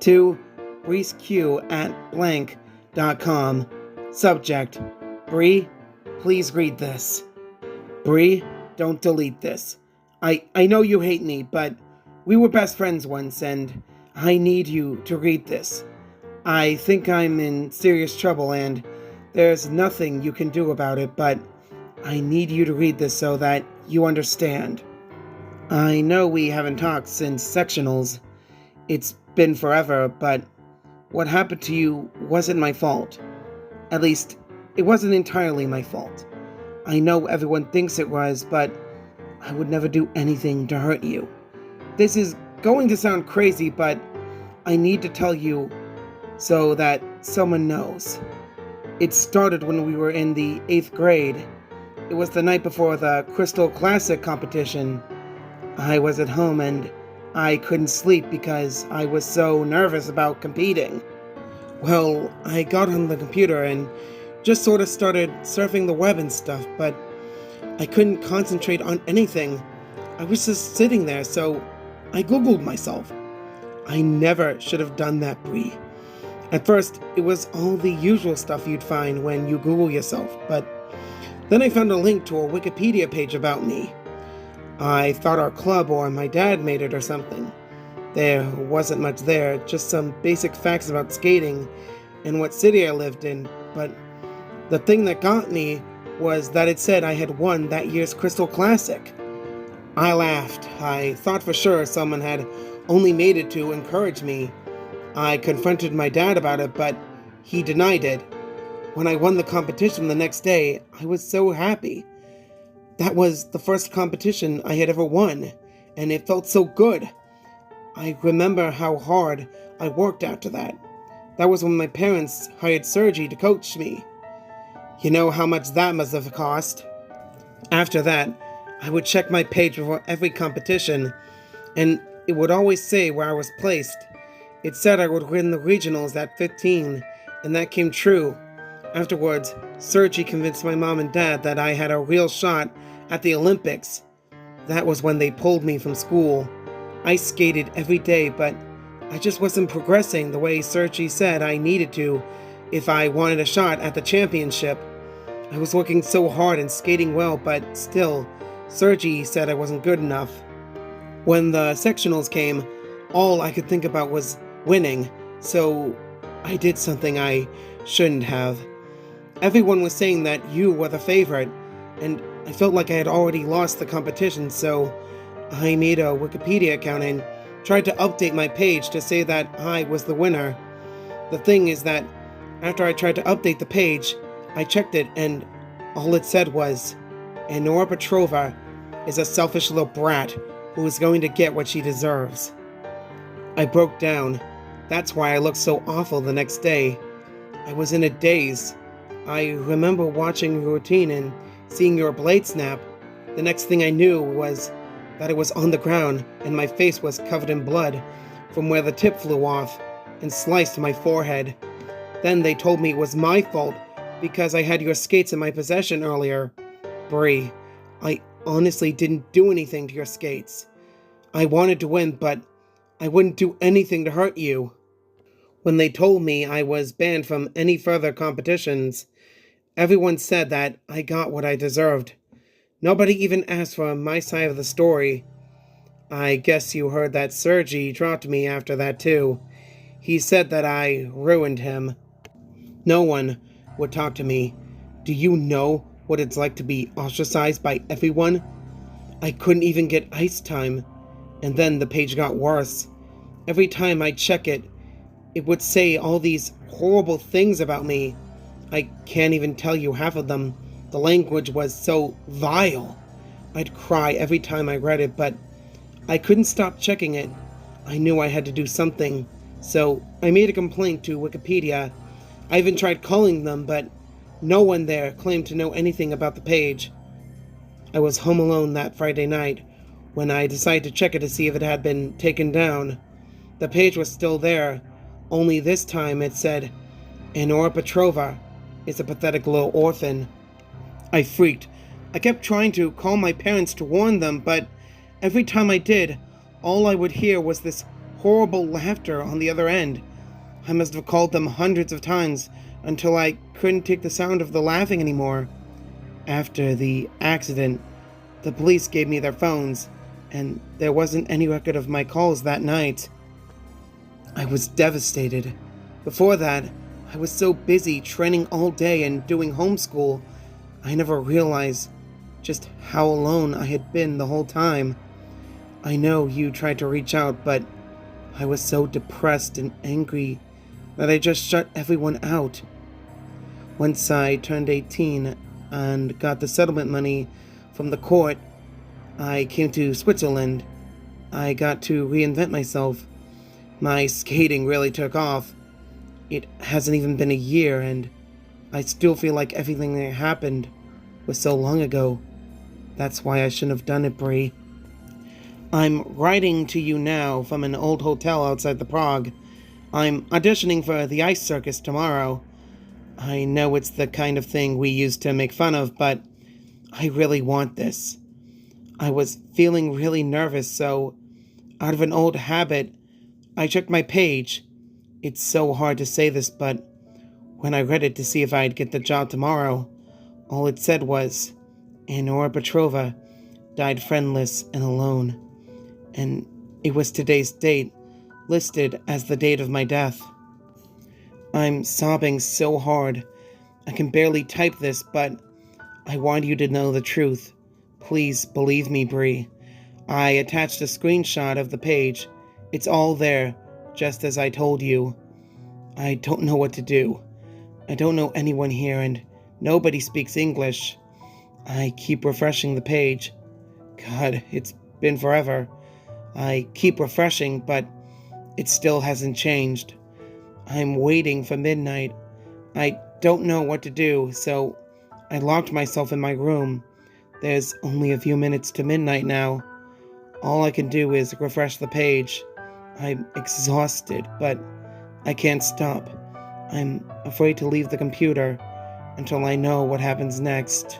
to breezeq@blank.com. Subject: Bree, please read this. Bree, don't delete this. I know you hate me, but we were best friends once, and I need you to read this. I think I'm in serious trouble, and there's nothing you can do about it, but I need you to read this so that you understand. I know we haven't talked since sectionals. It's been forever, but what happened to you wasn't my fault. At least, it wasn't entirely my fault. I know everyone thinks it was, but I would never do anything to hurt you. This is going to sound crazy, but I need to tell you so that someone knows. It started when we were in the 8th grade. It was the night before the Crystal Classic competition. I was at home and I couldn't sleep because I was so nervous about competing. Well, I got on the computer and just sort of started surfing the web and stuff, but I couldn't concentrate on anything. I was just sitting there, so I Googled myself. I never should have done that, Bree. At first, it was all the usual stuff you'd find when you Google yourself, but then I found a link to a Wikipedia page about me. I thought our club or my dad made it or something. There wasn't much there, just some basic facts about skating and what city I lived in, but the thing that got me was that it said I had won that year's Crystal Classic. I laughed. I thought for sure someone had only made it to encourage me. I confronted my dad about it, but he denied it. When I won the competition the next day, I was so happy. That was the first competition I had ever won, and it felt so good. I remember how hard I worked after that. That was when my parents hired Sergi to coach me. You know how much that must have cost. After that, I would check my page before every competition, and it would always say where I was placed. It said I would win the regionals at 15, and that came true. Afterwards, Sergi convinced my mom and dad that I had a real shot at the Olympics. That was when they pulled me from school. I skated every day, but I just wasn't progressing the way Sergi said I needed to if I wanted a shot at the championship. I was working so hard and skating well, but still, Sergi said I wasn't good enough. When the sectionals came, all I could think about was winning, so I did something I shouldn't have. Everyone was saying that you were the favorite, and I felt like I had already lost the competition, so I made a Wikipedia account and tried to update my page to say that I was the winner. The thing is that after I tried to update the page, I checked it and all it said was, Annora Petrova is a selfish little brat who is going to get what she deserves. I broke down. That's why I looked so awful the next day. I was in a daze. I remember watching your routine and seeing your blade snap. The next thing I knew was that it was on the ground and my face was covered in blood from where the tip flew off and sliced my forehead. Then they told me it was my fault because I had your skates in my possession earlier. Bree, I honestly didn't do anything to your skates. I wanted to win, but I wouldn't do anything to hurt you. When they told me I was banned from any further competitions, everyone said that I got what I deserved. Nobody even asked for my side of the story. I guess you heard that Sergi dropped me after that too. He said that I ruined him. No one would talk to me. Do you know what it's like to be ostracized by everyone? I couldn't even get ice time. And then the page got worse. Every time I'd check it, it would say all these horrible things about me. I can't even tell you half of them. The language was so vile. I'd cry every time I read it, but I couldn't stop checking it. I knew I had to do something, so I made a complaint to Wikipedia. I even tried calling them, but no one there claimed to know anything about the page. I was home alone that Friday night when I decided to check it to see if it had been taken down. The page was still there, only this time it said, Annora Petrova is a pathetic little orphan. I freaked. I kept trying to call my parents to warn them, but every time I did, all I would hear was this horrible laughter on the other end. I must have called them hundreds of times until I couldn't take the sound of the laughing anymore. After the accident, the police gave me their phones, and there wasn't any record of my calls that night. I was devastated. Before that, I was so busy training all day and doing homeschool, I never realized just how alone I had been the whole time. I know you tried to reach out, but I was so depressed and angry that I just shut everyone out. Once I turned 18 and got the settlement money from the court, I came to Switzerland. I got to reinvent myself. My skating really took off. It hasn't even been a year, and I still feel like everything that happened was so long ago. That's why I shouldn't have done it, Bree. I'm writing to you now from an old hotel outside the Prague. I'm auditioning for the ice circus tomorrow. I know it's the kind of thing we used to make fun of, but I really want this. I was feeling really nervous, so out of an old habit, I checked my page. It's so hard to say this, but when I read it to see if I'd get the job tomorrow, all it said was, Annora Petrova died friendless and alone. And it was today's date, listed as the date of my death. I'm sobbing so hard. I can barely type this, but I want you to know the truth. Please believe me, Bree. I attached a screenshot of the page. It's all there, just as I told you. I don't know what to do. I don't know anyone here, and nobody speaks English. I keep refreshing the page. God, it's been forever. I keep refreshing, but it still hasn't changed. I'm waiting for midnight. I don't know what to do, so I locked myself in my room. There's only a few minutes to midnight now. All I can do is refresh the page. I'm exhausted, but I can't stop. I'm afraid to leave the computer until I know what happens next.